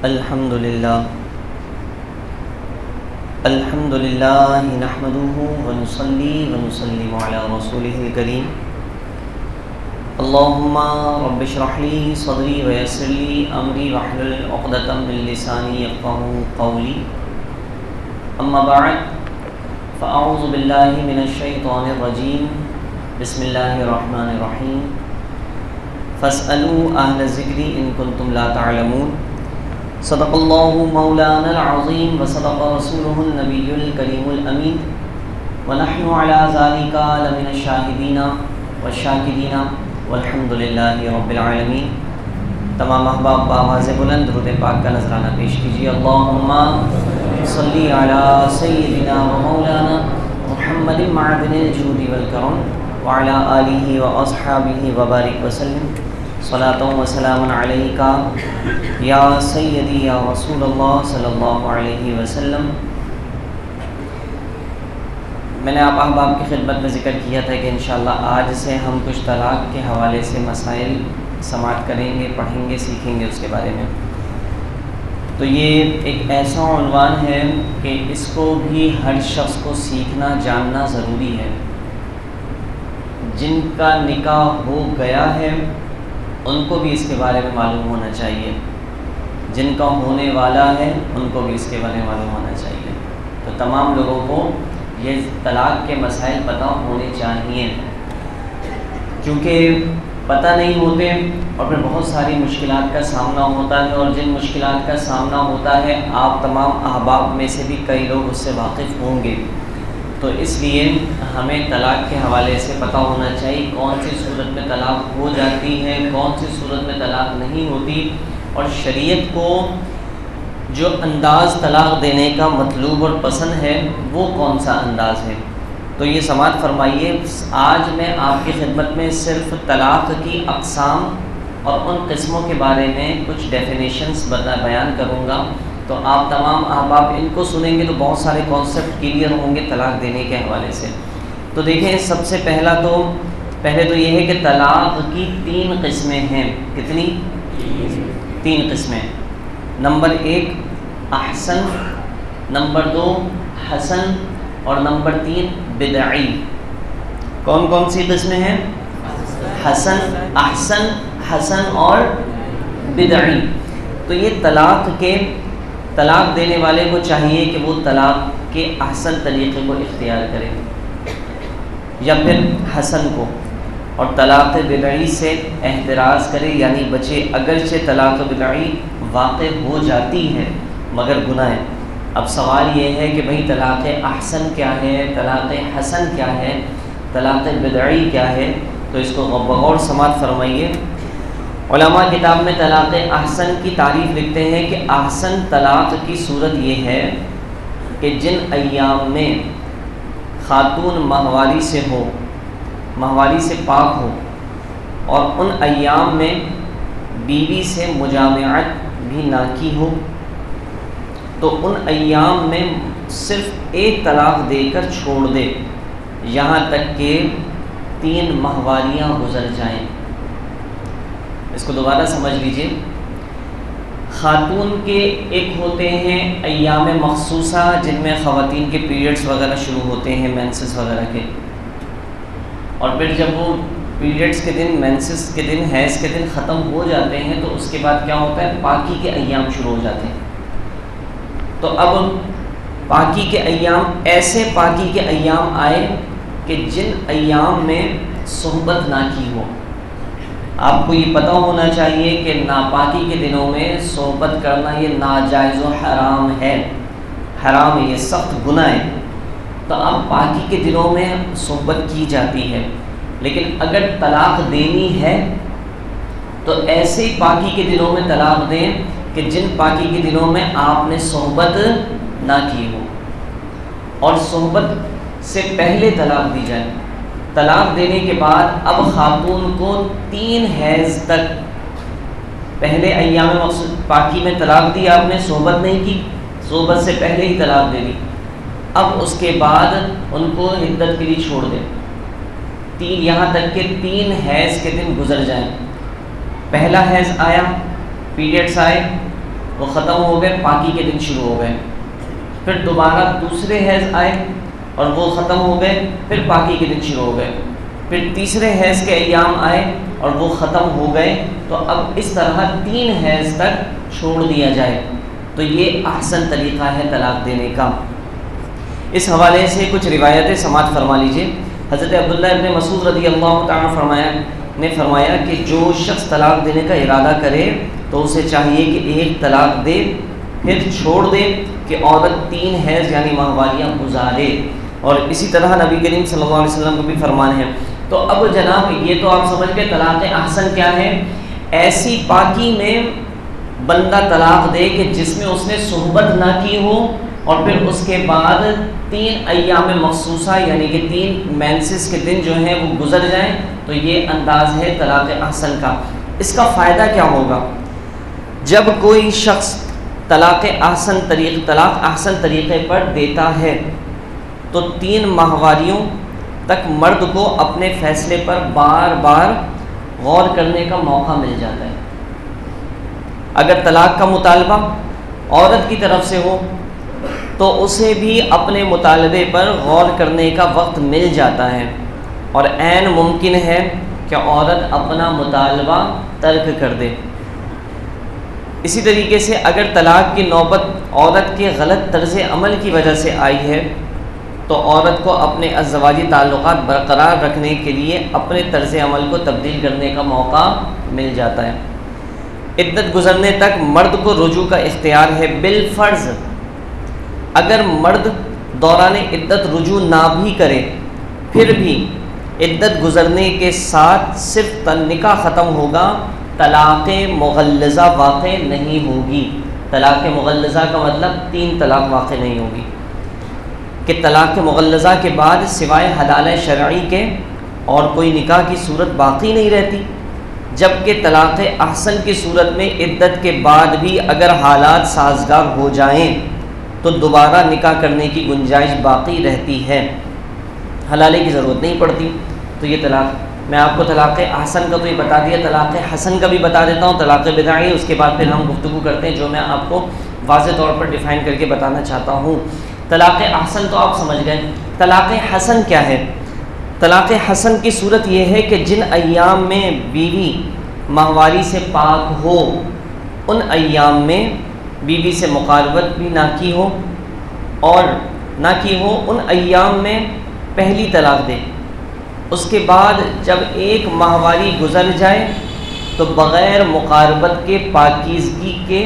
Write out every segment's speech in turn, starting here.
الحمد لله نحمده ونصلي ونسلم على رسوله الكريم. اللهم رب اشرح لي صدري ويسر لي امري واحلل عقدة من لساني يفقهوا قولي. اما بعد فاعوذ بالله من الشيطان الرجيم. بسم الله الرحمن الرحيم. فاسألوا اهل الذکر ان کنتم لا تعلمون. صدق اللہ مولانا العظیم وصدق رسولہ النبی الکریم الامین ونحن علی ذلک لمن الشاہدین والشاکرین والحمد للہ رب العالمین. تمام احباب بآواز بلند درود پاک کا نذرانہ پیش کیجیے. اللہم صلی علی سیدنا و مولانا محمد معدن الجود والکرم وعلی آلہ واصحابہ وبارک وسلم. صلاۃ و سلام علیکہ یا سیدی یا رسول اللہ صلی اللہ علیہ وسلم. میں نے آپ احباب کی خدمت میں ذکر کیا تھا کہ انشاءاللہ آج سے ہم کچھ طلاق کے حوالے سے مسائل سماعت کریں گے، پڑھیں گے، سیکھیں گے اس کے بارے میں. تو یہ ایک ایسا عنوان ہے کہ اس کو بھی ہر شخص کو سیکھنا جاننا ضروری ہے. جن کا نکاح ہو گیا ہے ان کو بھی اس کے بارے میں معلوم ہونا چاہیے، جن کا ہونے والا ہے ان کو بھی اس کے بارے میں معلوم ہونا چاہیے. تو تمام لوگوں کو یہ طلاق کے مسائل پتہ ہونے چاہیے، کیونکہ پتہ نہیں ہوتے اور پھر بہت ساری مشکلات کا سامنا ہوتا ہے. اور جن مشکلات کا سامنا ہوتا ہے آپ تمام احباب میں سے بھی کئی لوگ اس سے واقف ہوں گے. تو اس لیے ہمیں طلاق کے حوالے سے پتہ ہونا چاہیے کون سی صورت میں طلاق ہو جاتی ہے، کون سی صورت میں طلاق نہیں ہوتی، اور شریعت کو جو انداز طلاق دینے کا مطلوب اور پسند ہے وہ کون سا انداز ہے. تو یہ سماعت فرمائیے. آج میں آپ کی خدمت میں صرف طلاق کی اقسام اور ان قسموں کے بارے میں کچھ ڈیفینیشنز بیان کروں گا. تو آپ تمام احباب ان کو سنیں گے تو بہت سارے کانسیپٹ کلیئر ہوں گے طلاق دینے کے حوالے سے. تو دیکھیں، سب سے پہلے تو یہ ہے کہ طلاق کی 3 قسمیں ہیں. کتنی؟ 3 قسمیں. نمبر 1 احسن، نمبر 2 حسن، اور نمبر 3 بدعی. کون کون سی قسمیں ہیں؟ حسن، احسن، حسن اور بدعی. تو یہ طلاق دینے والے کو چاہیے کہ وہ طلاق کے احسن طریقے کو اختیار کرے یا پھر حسن کو، اور طلاق بدعی سے احتراز کرے، یعنی بچے. اگرچہ طلاق بدعی واقع ہو جاتی ہے مگر گناہ ہے. اب سوال یہ ہے کہ بھئی طلاق احسن کیا ہے، طلاق حسن کیا ہے، طلاق بدعی کیا ہے. تو اس کو بغور سماعت فرمائیے. علماء کتاب میں طلاق احسن کی تعریف لکھتے ہیں کہ احسن طلاق کی صورت یہ ہے کہ جن ایام میں خاتون ماہواری سے پاک ہو اور ان ایام میں بیوی سے مجامعت بھی نہ کی ہو، تو ان ایام میں صرف ایک طلاق دے کر چھوڑ دے یہاں تک کہ 3 ماہواریاں گزر جائیں. اس کو دوبارہ سمجھ لیجئے. خاتون کے ایک ہوتے ہیں ایام مخصوصہ جن میں خواتین کے پیریڈز وغیرہ شروع ہوتے ہیں، مینسز وغیرہ کے، اور پھر جب وہ پیریڈز کے دن، مینسز کے دن، حیض کے دن ختم ہو جاتے ہیں تو اس کے بعد کیا ہوتا ہے؟ پاکی کے ایام شروع ہو جاتے ہیں. تو اب پاکی کے ایام، ایسے پاکی کے ایام آئے کہ جن ایام میں صحبت نہ کی ہو. آپ کو یہ پتہ ہونا چاہیے کہ ناپاکی کے دنوں میں صحبت کرنا یہ ناجائز و حرام ہے، حرام ہے، یہ سخت گناہ ہے. تو اب پاکی کے دنوں میں صحبت کی جاتی ہے، لیکن اگر طلاق دینی ہے تو ایسے پاکی کے دنوں میں طلاق دیں کہ جن پاکی کے دنوں میں آپ نے صحبت نہ کی ہو، اور صحبت سے پہلے طلاق دی جائے. طلاق دینے کے بعد اب خاتون کو 3 حیض تک، پہلے ایام مقصود پاکی میں طلاق دی آپ نے، صحبت نہیں کی، صحبت سے پہلے ہی طلاق دے دی. اب اس کے بعد ان کو عدت کے لیے چھوڑ دیں یہاں تک کہ 3 حیض کے دن گزر جائیں. پہلا حیض آیا، پیریڈس آئے، وہ ختم ہو گئے، پاکی کے دن شروع ہو گئے، پھر دوبارہ دوسرے حیض آئے اور وہ ختم ہو گئے، پھر پاکی کے دن شروع ہو گئے، پھر تیسرے حیض کے ایام آئے اور وہ ختم ہو گئے، تو اب اس طرح 3 حیض تک چھوڑ دیا جائے، تو یہ احسن طریقہ ہے طلاق دینے کا۔ اس حوالے سے کچھ روایتیں سماعت فرما لیجئے۔ حضرت عبداللہ ابن مسعود رضی اللہ تعالیٰ نے فرمایا کہ جو شخص طلاق دینے کا ارادہ کرے تو اسے چاہیے کہ ایک طلاق دے پھر چھوڑ دے کہ عورت 3 حیض یعنی ماہواریاں گزارے، اور اسی طرح نبی کریم صلی اللہ علیہ وسلم کو بھی فرمان ہے۔ تو اب جناب یہ تو آپ سمجھ گئے طلاق احسن کیا ہے، ایسی پاکی میں بندہ طلاق دے کہ جس میں اس نے صحبت نہ کی ہو اور پھر اس کے بعد 3 ایام مخصوصہ یعنی کہ 3 مینسز کے دن جو ہیں وہ گزر جائیں، تو یہ انداز ہے طلاق احسن کا۔ اس کا فائدہ کیا ہوگا؟ جب کوئی شخص طلاق احسن طریقے پر دیتا ہے تو 3 ماہواریوں تک مرد کو اپنے فیصلے پر بار بار غور کرنے کا موقع مل جاتا ہے۔ اگر طلاق کا مطالبہ عورت کی طرف سے ہو تو اسے بھی اپنے مطالبے پر غور کرنے کا وقت مل جاتا ہے، اور عین ممکن ہے کہ عورت اپنا مطالبہ ترک کر دے۔ اسی طریقے سے اگر طلاق کی نوبت عورت کے غلط طرز عمل کی وجہ سے آئی ہے تو عورت کو اپنے ازدواجی تعلقات برقرار رکھنے کے لیے اپنے طرز عمل کو تبدیل کرنے کا موقع مل جاتا ہے۔ عدت گزرنے تک مرد کو رجوع کا اختیار ہے بالفرض۔ اگر مرد دوران عدت رجوع نہ بھی کرے پھر بھی عدت گزرنے کے ساتھ صرف نکاح ختم ہوگا، طلاق مغلظہ واقع نہیں ہوگی۔ طلاق مغلظہ کا مطلب 3 طلاق واقع نہیں ہوگی کہ طلاق مغلظہ کے بعد سوائے حلالہ شرعی کے اور کوئی نکاح کی صورت باقی نہیں رہتی، جبکہ طلاق احسن کی صورت میں عدت کے بعد بھی اگر حالات سازگار ہو جائیں تو دوبارہ نکاح کرنے کی گنجائش باقی رہتی ہے، حلالے کی ضرورت نہیں پڑتی۔ تو یہ طلاق میں آپ کو طلاق احسن کا تو یہ بتا دیا، طلاق حسن کا بھی بتا دیتا ہوں، طلاق بدعی، اس کے بعد پھر ہم گفتگو کرتے ہیں جو میں آپ کو واضح طور پر ڈیفائن کر کے بتانا چاہتا ہوں۔ طلاق احسن تو آپ سمجھ گئے، طلاق حسن کیا ہے؟ طلاق حسن کی صورت یہ ہے کہ جن ایام میں بیوی ماہواری سے پاک ہو ان ایام میں بیوی سے مقاربت بھی نہ کی ہو اور نہ کی ہو، ان ایام میں پہلی طلاق دے، اس کے بعد جب ایک ماہواری گزر جائے تو بغیر مقاربت کے پاکیزگی کے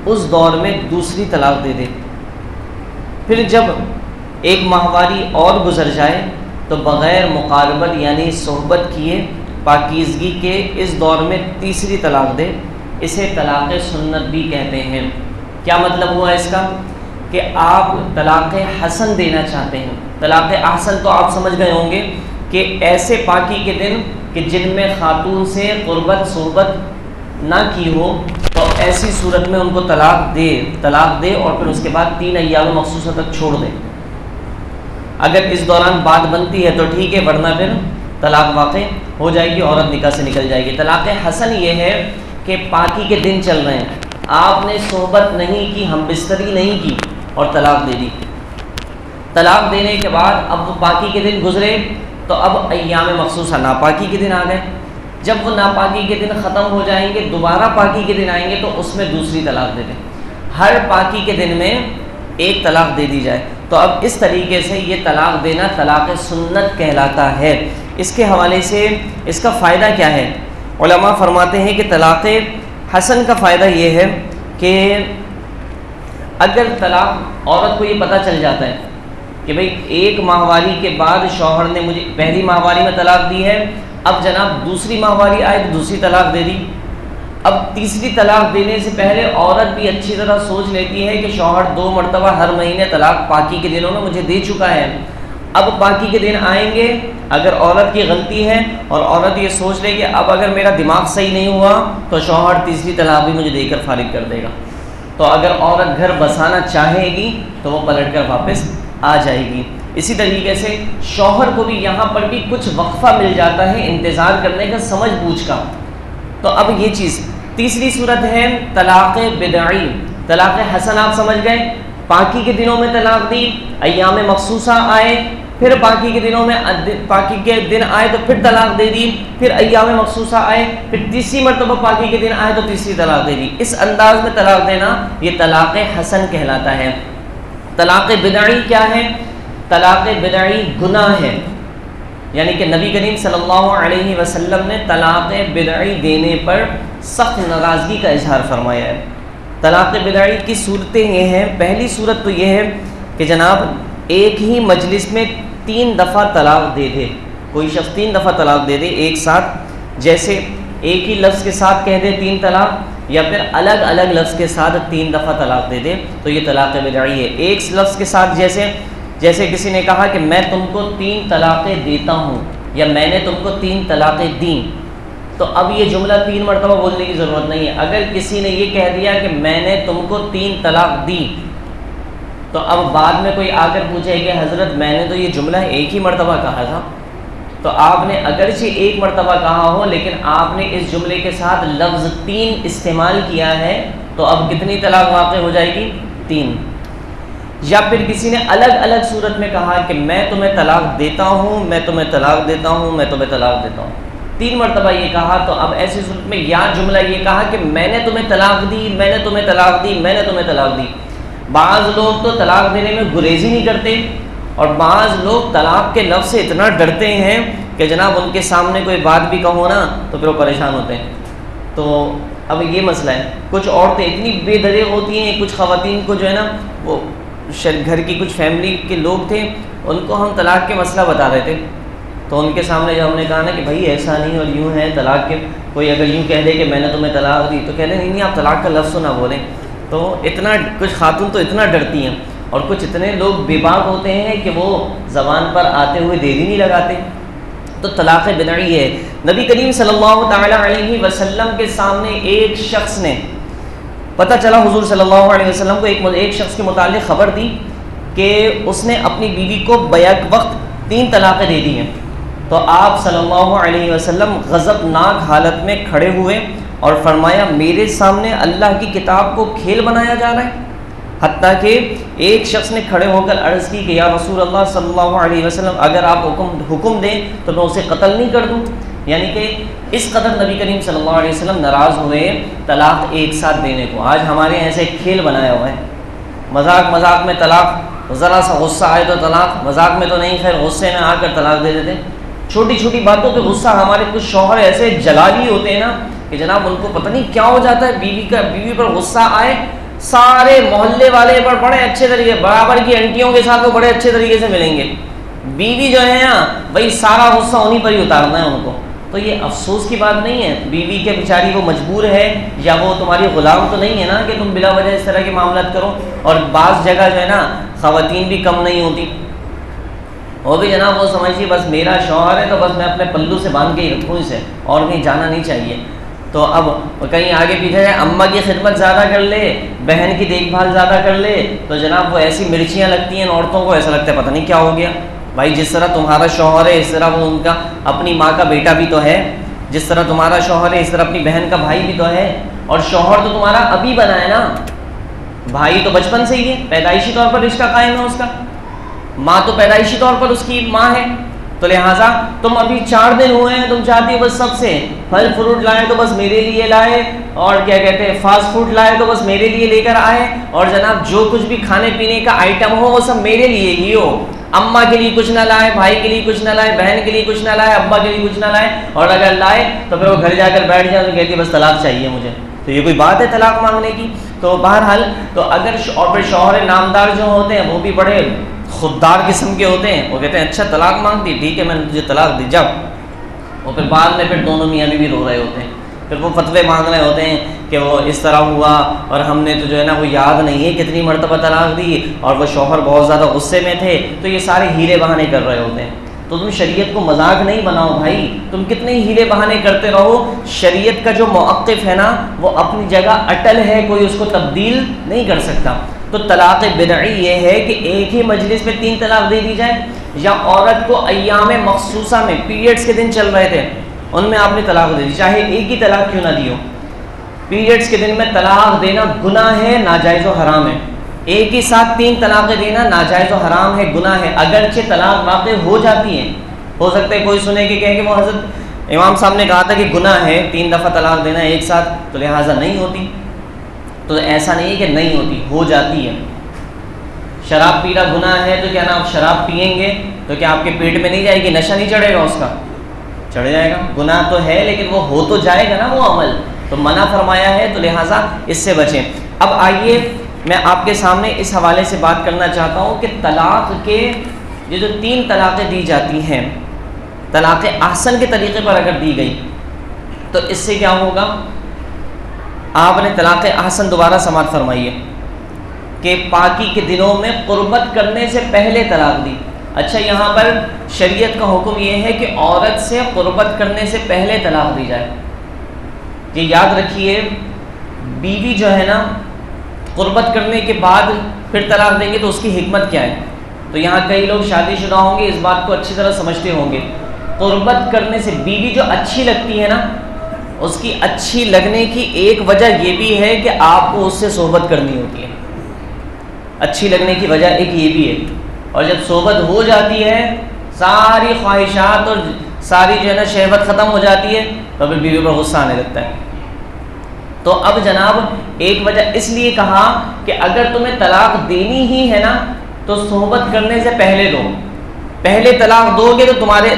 اس دور میں دوسری طلاق دے دے، پھر جب ایک ماہواری اور گزر جائے تو بغیر مقاربت یعنی صحبت کیے پاکیزگی کے اس دور میں تیسری طلاق دے۔ اسے طلاق سنت بھی کہتے ہیں۔ کیا مطلب ہوا اس کا؟ کہ آپ طلاق حسن دینا چاہتے ہیں۔ طلاق احسن تو آپ سمجھ گئے ہوں گے کہ ایسے پاکی کے دن کہ جن میں خاتون سے قربت صحبت نہ کی ہو، تو ایسی صورت میں ان کو طلاق دے اور پھر اس کے بعد 3 ایام مخصوصہ تک چھوڑ دے۔ اگر اس دوران بات بنتی ہے تو ٹھیک ہے، ورنہ پھر طلاق واقع ہو جائے گی، عورت نکاح سے نکل جائے گی۔ طلاق حسن یہ ہے کہ پاکی کے دن چل رہے ہیں، آپ نے صحبت نہیں کی، ہم بستری نہیں کی اور طلاق دے دی۔ طلاق دینے کے بعد اب وہ پاکی کے دن گزرے تو اب ایام مخصوصہ ناپاکی کے دن آ گئے۔ جب وہ ناپاکی کے دن ختم ہو جائیں گے، دوبارہ پاکی کے دن آئیں گے تو اس میں دوسری طلاق دے دیں۔ ہر پاکی کے دن میں ایک طلاق دے دی جائے۔ تو اب اس طریقے سے یہ طلاق دینا طلاق سنت کہلاتا ہے۔ اس کے حوالے سے اس کا فائدہ کیا ہے؟ علماء فرماتے ہیں کہ طلاق حسن کا فائدہ یہ ہے کہ اگر طلاق عورت کو یہ پتہ چل جاتا ہے کہ بھئی ایک ماہواری کے بعد شوہر نے مجھے پہلی ماہواری میں طلاق دی ہے، اب جناب دوسری ماہواری آئے تو دوسری طلاق دے دی، اب تیسری طلاق دینے سے پہلے عورت بھی اچھی طرح سوچ لیتی ہے کہ شوہر 2 مرتبہ ہر مہینے طلاق پاکی کے دنوں میں مجھے دے چکا ہے، اب پاکی کے دن آئیں گے، اگر عورت کی غلطی ہے اور عورت یہ سوچ لے کہ اب اگر میرا دماغ صحیح نہیں ہوا تو شوہر تیسری طلاق بھی مجھے دے کر فارغ کر دے گا، تو اگر عورت گھر بسانا چاہے گی تو وہ پلٹ کر واپس آ جائے گی۔ اسی طریقے سے شوہر کو بھی یہاں پر بھی کچھ وقفہ مل جاتا ہے انتظار کرنے کا، سمجھ بوجھ کا۔ تو اب یہ چیز تیسری صورت ہے طلاق بدعی۔ طلاق حسن آپ سمجھ گئے، پاکی کے دنوں میں طلاق دی، ایام مخصوصہ آئے، پھر پاکی کے دنوں میں پاکی کے دن آئے تو پھر طلاق دے دی، پھر ایام مخصوصہ آئے، پھر تیسری مرتبہ پاکی کے دن آئے تو تیسری طلاق دے دی۔ اس انداز میں طلاق دینا یہ طلاق حسن کہلاتا ہے۔ طلاق بدعی کیا ہے؟ طلاق بدعی گناہ ہے، یعنی کہ نبی کریم صلی اللہ علیہ وسلم نے طلاق بدعی دینے پر سخت ناراضگی کا اظہار فرمایا ہے۔ طلاق بدعی کی صورتیں یہ ہیں، پہلی صورت تو یہ ہے کہ جناب ایک ہی مجلس میں 3 دفعہ طلاق دے دے، کوئی شخص 3 دفعہ طلاق دے دے ایک ساتھ، جیسے ایک ہی لفظ کے ساتھ کہہ دے 3 طلاق، یا پھر الگ الگ لفظ کے ساتھ 3 دفعہ طلاق دے دے، تو یہ طلاق بدعی ہے۔ ایک لفظ کے ساتھ جیسے کسی نے کہا کہ میں تم کو 3 طلاقیں دیتا ہوں، یا میں نے تم کو 3 طلاقیں دیں، تو اب یہ جملہ 3 مرتبہ بولنے کی ضرورت نہیں ہے۔ اگر کسی نے یہ کہہ دیا کہ میں نے تم کو 3 طلاق دی، تو اب بعد میں کوئی آ کر پوچھے کہ حضرت میں نے تو یہ جملہ ایک ہی مرتبہ کہا تھا، تو آپ نے اگرچہ ایک مرتبہ کہا ہو لیکن آپ نے اس جملے کے ساتھ لفظ 3 استعمال کیا ہے، تو اب کتنی طلاق واقع ہو جائے گی؟ 3۔ یا پھر کسی نے الگ الگ صورت میں کہا کہ میں تمہیں طلاق دیتا ہوں، میں تمہیں طلاق دیتا ہوں، میں تمہیں طلاق دیتا ہوں، 3 مرتبہ یہ کہا، تو اب ایسی صورت میں یا جملہ یہ کہا کہ میں نے تمہیں طلاق دی، میں نے تمہیں طلاق دی، میں نے تمہیں طلاق دی۔ بعض لوگ تو طلاق دینے میں گریز ہی نہیں کرتے، اور بعض لوگ طلاق کے لفظ سے اتنا ڈرتے ہیں کہ جناب ان کے سامنے کوئی بات بھی کہو نا تو پھر وہ پریشان ہوتے ہیں۔ تو اب یہ مسئلہ ہے، کچھ عورتیں اتنی بے دریغ ہوتی ہیں، کچھ خواتین کو جو ہے نا وہ گھر کی کچھ فیملی کے لوگ تھے، ان کو ہم طلاق کے مسئلہ بتا رہے تھے، تو ان کے سامنے جب ہم نے کہا نا کہ بھائی ایسا نہیں اور یوں ہے طلاق کے، کوئی اگر یوں کہہ دے کہ میں نے تمہیں طلاق دی تو کہہ لیں نہیں آپ طلاق کا لفظ نہ بولیں، تو اتنا کچھ خاتون تو اتنا ڈرتی ہیں، اور کچھ اتنے لوگ بے باک ہوتے ہیں کہ وہ زبان پر آتے ہوئے دیری نہیں لگاتے۔ تو طلاق بدعی ہے۔ نبی کریم صلی اللہ تعالی علیہ وسلم کے سامنے ایک شخص نے، پتہ چلا حضور صلی اللہ علیہ وسلم کو ایک شخص کے متعلق خبر دی کہ اس نے اپنی بیوی کو بیک وقت 3 طلاقیں دے دی ہیں، تو آپ صلی اللہ علیہ وسلم غضبناک حالت میں کھڑے ہوئے اور فرمایا میرے سامنے اللہ کی کتاب کو کھیل بنایا جا رہا ہے، حتیٰ کہ ایک شخص نے کھڑے ہو کر عرض کی کہ یا رسول اللہ صلی اللہ علیہ وسلم اگر آپ حکم دیں تو میں اسے قتل نہیں کر دوں، یعنی کہ اس قدر نبی کریم صلی اللہ علیہ وسلم ناراض ہوئے طلاق ایک ساتھ دینے کو۔ آج ہمارے یہاں ایسے کھیل بنایا ہوا ہے، مذاق میں طلاق، ذرا سا غصہ آئے تو طلاق، مذاق میں تو نہیں خیر غصے میں آ کر طلاق دے دیتے۔ چھوٹی چھوٹی باتوں پہ غصہ، ہمارے کچھ شوہر ایسے جلالی ہوتے ہیں نا کہ جناب ان کو پتہ نہیں کیا ہو جاتا ہے، بیوی پر غصہ آئے سارے محلے والے پر بڑے اچھے طریقے، برابر کی انٹیوں کے ساتھ وہ بڑے اچھے طریقے سے ملیں گے، بیوی جو ہے نا وہی سارا غصہ انہیں پر ہی اتارنا ہے ان کو۔ تو یہ افسوس کی بات نہیں ہے، بیوی کے بیچاری وہ مجبور ہے، یا وہ تمہاری غلام تو نہیں ہے نا کہ تم بلا وجہ اس طرح کے معاملات کرو۔ اور بعض جگہ جو ہے نا خواتین بھی کم نہیں ہوتی، وہ بھی جناب وہ سمجھتی بس میرا شوہر ہے تو بس میں اپنے پلو سے باندھ کے ہی رکھوں اسے، اور کہیں جانا نہیں چاہیے۔ تو اب کہیں آگے پیچھے جائے، اماں کی خدمت زیادہ کر لے، بہن کی دیکھ بھال زیادہ کر لے، تو جناب وہ ایسی مرچیاں لگتی ہیں عورتوں کو، ایسا لگتا ہے پتہ نہیں کیا ہو گیا۔ بھائی جس طرح تمہارا شوہر ہے اس طرح وہ ان کا اپنی ماں کا بیٹا بھی تو ہے، جس طرح تمہارا شوہر ہے اس طرح اپنی بہن کا بھائی بھی تو ہے، اور شوہر تو تمہارا ابھی بنا ہے نا، بھائی تو بچپن سے ہی ہے، پیدائشی طور پر رشتہ قائم ہے اس کا، ماں تو پیدائشی طور پر اس کی ماں ہے۔ تو لہٰذا تم ابھی 4 دن ہوئے ہیں، تم چاہتی ہو بس سب سے پھل فروٹ لائے تو بس میرے لیے لائے، اور کیا کہتے ہیں فاسٹ فوڈ لائے تو بس میرے لیے لے کر آئے، اور جناب جو کچھ بھی کھانے پینے کا آئٹم ہو وہ سب میرے لیے ہی ہو، اماں کے لیے کچھ نہ لائے، بھائی کے لیے کچھ نہ لائے، بہن کے لیے کچھ نہ لائے، ابا کے لیے کچھ نہ لائے، اور اگر لائے تو پھر وہ گھر جا کر بیٹھ جائے تو کہتی ہے بس طلاق چاہیے مجھے۔ تو یہ کوئی بات ہے طلاق مانگنے کی؟ تو بہرحال تو اگر اور پھر شوہر نامدار جو ہوتے ہیں وہ بھی بڑے خوددار قسم کے ہوتے ہیں، وہ کہتے ہیں اچھا طلاق مانگتی، ٹھیک ہے میں نے تجھے طلاق دی جب، اور پھر بعد میں پھر دونوں میاں بھی رو رہے ہوتے ہیں، پھر وہ فتوے مانگ رہے ہوتے ہیں کہ وہ اس طرح ہوا اور ہم نے تو جو ہے نا وہ یاد نہیں ہے کتنی مرتبہ طلاق دی، اور وہ شوہر بہت زیادہ غصے میں تھے، تو یہ سارے ہیلے بہانے کر رہے ہوتے ہیں۔ تو تم شریعت کو مذاق نہیں بناؤ بھائی، تم کتنے ہیلے بہانے کرتے رہو، شریعت کا جو موقف ہے نا وہ اپنی جگہ اٹل ہے، کوئی اس کو تبدیل نہیں کر سکتا۔ تو طلاق بدعی یہ ہے کہ ایک ہی مجلس میں 3 طلاق دے دی جائے، یا عورت کو ایام مخصوصہ میں پیریڈز کے دن چل رہے تھے ان میں آپ نے طلاق دے دی، چاہے ایک ہی طلاق کیوں نہ دی ہو، پیریڈز کے دن میں طلاق دینا گناہ ہے، ناجائز و حرام ہے. ایک ہی ساتھ 3 طلاقیں دینا ناجائز و حرام ہے، گناہ ہے. اگرچہ طلاق واقع ہو جاتی ہے، ہو سکتا ہے کوئی سنے کہ کہے کہ وہ حضرت امام صاحب نے کہا تھا کہ گناہ ہے 3 دفعہ طلاق دینا ایک ساتھ، تو لہٰذا نہیں ہوتی. تو ایسا نہیں ہے کہ نہیں ہوتی، ہو جاتی ہے. شراب پینا گناہ ہے تو کیا نا آپ شراب پئیں گے تو کیا آپ کے پیٹ میں نہیں جائے گی؟ نشہ نہیں چڑھے گا؟ اس کا چڑھ جائے گا. گناہ تو ہے لیکن وہ ہو تو جائے گا نا وہ عمل، تو منع فرمایا ہے، تو لہٰذا اس سے بچیں. اب آئیے میں آپ کے سامنے اس حوالے سے بات کرنا چاہتا ہوں کہ طلاق کے یہ جو 3 طلاقیں دی جاتی ہیں، طلاق احسن کے طریقے پر اگر دی گئی تو اس سے کیا ہوگا؟ آپ نے طلاق احسن دوبارہ سماعت فرمائیے کہ پاکی کے دنوں میں قربت کرنے سے پہلے طلاق دی. اچھا، یہاں پر شریعت کا حکم یہ ہے کہ عورت سے قربت کرنے سے پہلے طلاق دی جائے. یہ یاد رکھیے، بیوی جو ہے نا قربت کرنے کے بعد پھر طلاق دیں گے تو اس کی حکمت کیا ہے؟ تو یہاں کئی لوگ شادی شدہ ہوں گے، اس بات کو اچھی طرح سمجھتے ہوں گے. قربت کرنے سے بیوی جو اچھی لگتی ہے نا، اس کی اچھی لگنے کی ایک وجہ یہ بھی ہے کہ آپ کو اس سے صحبت کرنی ہوتی ہے. اچھی لگنے کی وجہ ایک یہ بھی ہے. اور جب صحبت ہو جاتی ہے، ساری خواہشات اور ساری جو ہے نا شہوت ختم ہو جاتی ہے، تو پھر بیوی پر غصہ آنے لگتا ہے. تو اب جناب ایک وجہ اس لیے کہا کہ اگر تمہیں طلاق دینی ہی ہے نا تو صحبت کرنے سے پہلے دو. پہلے طلاق دو گے تو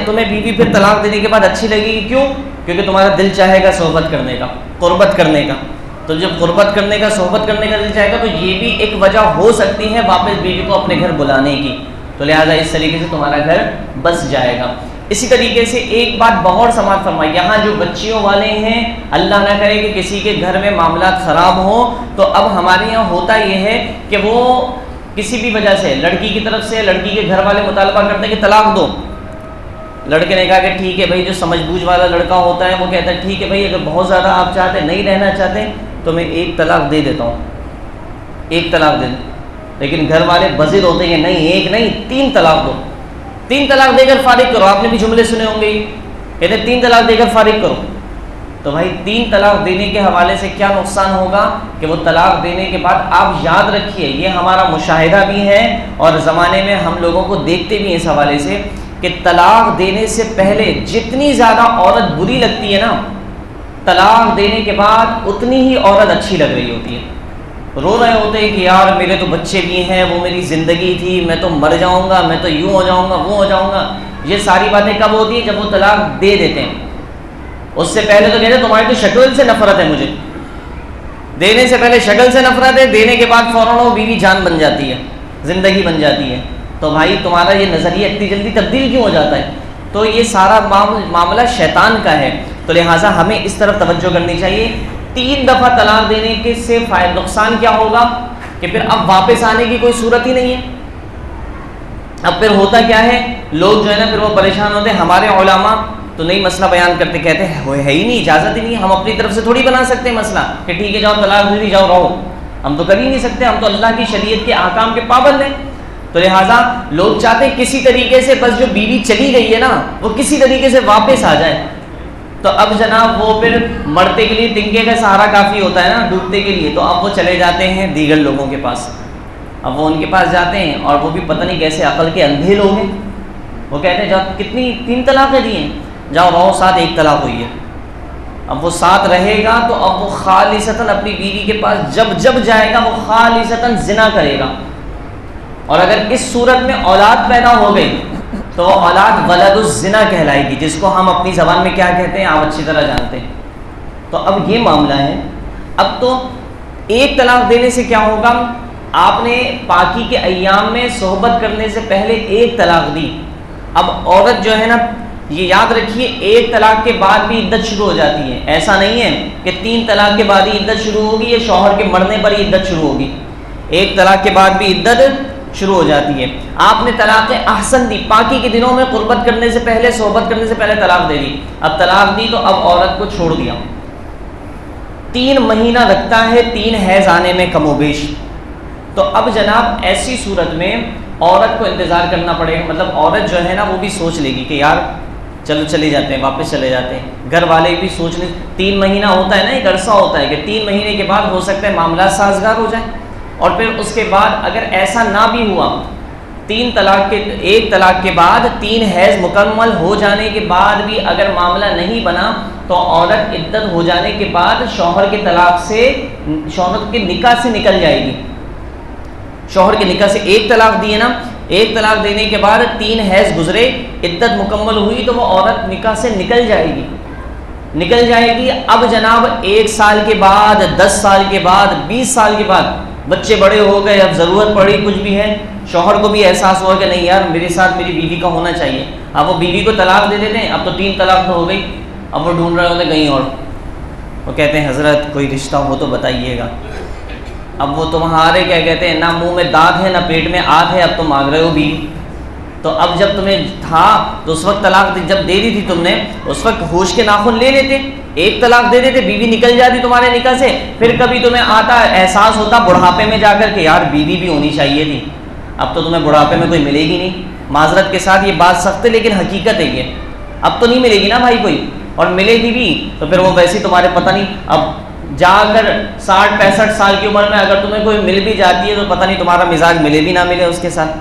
تمہیں بیوی پھر طلاق دینے کے بعد اچھی لگے گی. کیوں؟ کیونکہ تمہارا دل چاہے گا صحبت کرنے کا، قربت کرنے کا. تو جب قربت کرنے کا، صحبت کرنے کا دل چاہے گا تو یہ بھی ایک وجہ ہو سکتی ہے واپس بیوی کو اپنے گھر بلانے کی. تو لہٰذا اس طریقے سے تمہارا گھر بس جائے گا. اسی طریقے سے ایک بات بہت سماعت فرمائی، یہاں جو بچیوں والے ہیں، اللہ نہ کرے کہ کسی کے گھر میں معاملات خراب ہوں، تو اب ہمارے یہاں ہوتا یہ ہے کہ وہ کسی بھی وجہ سے لڑکی کی طرف سے لڑکی کے گھر والے مطالبہ کرتے ہیں کہ طلاق دو. لڑکے نے کہا کہ ٹھیک ہے بھائی، جو سمجھ بوجھ والا لڑکا ہوتا ہے وہ کہتا ہے ٹھیک ہے بھائی، اگر بہت زیادہ آپ چاہتے نہیں رہنا چاہتے تو میں 1 طلاق دے دیتا ہوں، 1 طلاق دے دوں. لیکن گھر والے بضد ہوتے ہیں، نہیں 1 نہیں 3 طلاق دو، 3 طلاق دے کر فارغ کرو. آپ نے بھی جملے سنے ہوں گے، کہتے 3 طلاق دے کر فارغ کرو. تو بھائی 3 طلاق دینے کے حوالے سے کیا نقصان ہوگا کہ وہ طلاق دینے کے بعد آپ یاد رکھیے، یہ ہمارا مشاہدہ بھی ہے اور زمانے میں ہم لوگوں کو دیکھتے بھی ہیں اس حوالے سے کہ طلاق دینے سے پہلے جتنی زیادہ عورت بری لگتی ہے نا، طلاق دینے کے بعد اتنی ہی عورت اچھی لگ رہی ہوتی ہے. رو رہے ہوتے ہیں کہ یار میرے تو بچے بھی ہیں، وہ میری زندگی تھی، میں تو مر جاؤں گا، میں تو یوں ہو جاؤں گا، وہ ہو جاؤں گا. یہ ساری باتیں کب ہوتی ہیں؟ جب وہ طلاق دے دیتے ہیں. اس سے پہلے تو کہتے ہیں تمہاری تو شکل سے نفرت ہے مجھے. دینے سے پہلے شکل سے نفرت ہے، دینے کے بعد فوراً وہ بیوی جان بن جاتی ہے، زندگی بن جاتی ہے. تو بھائی تمہارا یہ نظریہ اتنی جلدی تبدیل کیوں ہو جاتا ہے؟ تو یہ سارا معاملہ شیطان کا ہے. تو لہٰذا ہمیں اس طرف توجہ کرنی چاہیے. 3 دفعہ طلاق دینے کے سے نقصان کیا ہوگا کہ پھر اب واپس آنے کی کوئی صورت ہی نہیں ہے. اب پھر ہوتا کیا ہے، لوگ جو ہے نا پھر وہ پریشان ہوتے ہیں. ہمارے علماء تو نہیں مسئلہ بیان کرتے، کہتے ہیں ہے ہی نہیں، اجازت ہی نہیں. ہم اپنی طرف سے تھوڑی بنا سکتے ہیں مسئلہ کہ ٹھیک ہے جاؤ طلاق دے دی، جاؤ رہو. ہم تو کر ہی نہیں سکتے، ہم تو اللہ کی شریعت کے احکام کے پابند ہیں. تو لہٰذا لوگ چاہتے ہیں کسی طریقے سے بس جو بیوی چلی گئی ہے نا وہ کسی طریقے سے واپس آ جائے. تو اب جناب وہ پھر مرتے کے لیے تنکے کا سہارا کافی ہوتا ہے نا ڈوبتے کے لیے. تو اب وہ چلے جاتے ہیں دیگر لوگوں کے پاس. اب وہ ان کے پاس جاتے ہیں اور وہ بھی پتہ نہیں کیسے عقل کے اندھے لوگ ہیں. وہ کہتے ہیں جب کتنی 3 طلاقیں دی ہیں، جاؤ رہو ساتھ، 1 طلاق ہوئی ہے. اب وہ ساتھ رہے گا تو اب وہ خالصتاً اپنی بیوی کے پاس جب جائے گا وہ خالصتاً زنا کرے گا. اور اگر اس صورت میں اولاد پیدا ہو گئی تو وہ اولاد ولد الزنا کہلائے گی، جس کو ہم اپنی زبان میں کیا کہتے ہیں آپ اچھی طرح جانتے ہیں. تو اب یہ معاملہ ہے. اب تو 1 طلاق دینے سے کیا ہوگا، آپ نے پاکی کے ایام میں صحبت کرنے سے پہلے 1 طلاق دی. اب عورت جو ہے نا یہ یاد رکھیے 1 طلاق کے بعد بھی عدت شروع ہو جاتی ہے. ایسا نہیں ہے کہ 3 طلاق کے بعد ہی عدت شروع ہوگی یا شوہر کے مرنے پر ہی عدت شروع ہوگی. 1 طلاق کے بعد بھی عدت شروع ہو جاتی ہے. آپ نے طلاق احسن دی، پاکی کے دنوں میں قربت کرنے سے پہلے، صحبت کرنے سے پہلے طلاق دے دی. اب طلاق دی تو اب عورت کو چھوڑ دیا. 3 مہینہ لگتا ہے 3 حیض آنے میں کم و بیش. تو اب جناب ایسی صورت میں عورت کو انتظار کرنا پڑے گا. مطلب عورت جو ہے نا وہ بھی سوچ لے گی کہ یار چلو چلے جاتے ہیں، واپس چلے جاتے ہیں۔ گھر والے بھی سوچنے 3 مہینہ ہوتا ہے نا، ایک عرصہ ہوتا ہے کہ 3 مہینے کے بعد ہو سکتا ہے معاملات سازگار ہو جائیں، اور پھر اس کے بعد اگر ایسا نہ بھی ہوا، 1 طلاق کے بعد 3 حیض مکمل ہو جانے کے بعد بھی اگر معاملہ نہیں بنا تو عورت عدت ہو جانے کے بعد شوہر کے نکاح سے نکل جائے گی۔ شوہر کے نکاح سے 1 طلاق دیے نا، 1 طلاق دینے کے بعد 3 حیض گزرے، عدت مکمل ہوئی تو وہ عورت نکاح سے نکل جائے گی۔ اب جناب 1 سال کے بعد، 10 سال کے بعد، 20 سال کے بعد بچے بڑے ہو گئے، اب ضرورت پڑی کچھ بھی ہے، شوہر کو بھی احساس ہوا کہ نہیں یار میرے ساتھ میری بیوی کا ہونا چاہیے، اب وہ بیوی کو طلاق دے دیتے ہیں، اب تو 3 طلاق تو ہو گئی، اب وہ ڈھونڈ رہے ہوتے ہیں کہیں اور، وہ کہتے ہیں حضرت کوئی رشتہ ہو تو بتائیے گا۔ اب وہ تمہارے کیا کہتے ہیں، نہ منہ میں دانت ہے نہ پیٹ میں آت ہے، اب تم مانگ رہے ہو بیوی۔ تو اب جب تمہیں تھا تو اس وقت طلاق جب دے دی تھی تم نے، اس وقت ہوش کے ناخن لے لیتے، 1 طلاق دے دیتے، بیوی نکل جاتی تمہارے نکاح سے، پھر کبھی تمہیں آتا احساس ہوتا بڑھاپے میں جا کر کہ یار بیوی بھی ہونی چاہیے تھی، اب تو تمہیں بڑھاپے میں کوئی ملے گی نہیں۔ معذرت کے ساتھ یہ بات سخت ہے لیکن حقیقت ہے، یہ اب تو نہیں ملے گی نا بھائی کوئی، اور ملے گی بھی تو پھر وہ ویسے تمہارے پتہ نہیں، اب جا کر 60-65 سال کی عمر میں اگر تمہیں کوئی مل بھی جاتی ہے تو پتہ نہیں تمہارا مزاج ملے بھی نہ ملے اس کے ساتھ۔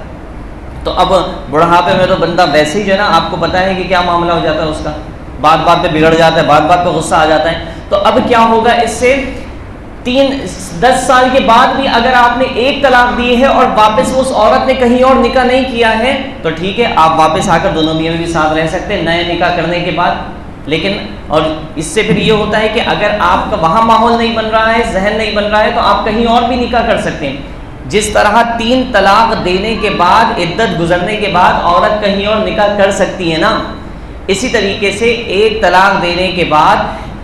تو اب بڑھاپے میں تو بندہ ویسے ہی جو ہے نا، آپ کو پتہ ہے کہ کیا معاملہ ہو جاتا ہے اس کا، بات پہ بگڑ جاتا ہے، بات پہ غصہ آ جاتا ہے۔ تو اب کیا ہوگا اس سے، 10 سال کے بعد بھی اگر آپ نے 1 طلاق دی ہے اور واپس اس عورت نے کہیں اور نکاح نہیں کیا ہے تو ٹھیک ہے، آپ واپس آ کر دونوں میاں بھی ساتھ رہ سکتے ہیں نئے نکاح کرنے کے بعد۔ لیکن اور اس سے پھر یہ ہوتا ہے کہ اگر آپ کا وہاں ماحول نہیں بن رہا ہے، ذہن نہیں بن رہا ہے، تو آپ کہیں اور بھی نکاح کر سکتے ہیں۔ جس طرح 3 طلاق دینے کے بعد، عدت گزرنے کے بعد عورت کہیں اور نکاح کر سکتی ہے نا، اسی طریقے سے 1 طلاق دینے کے بعد،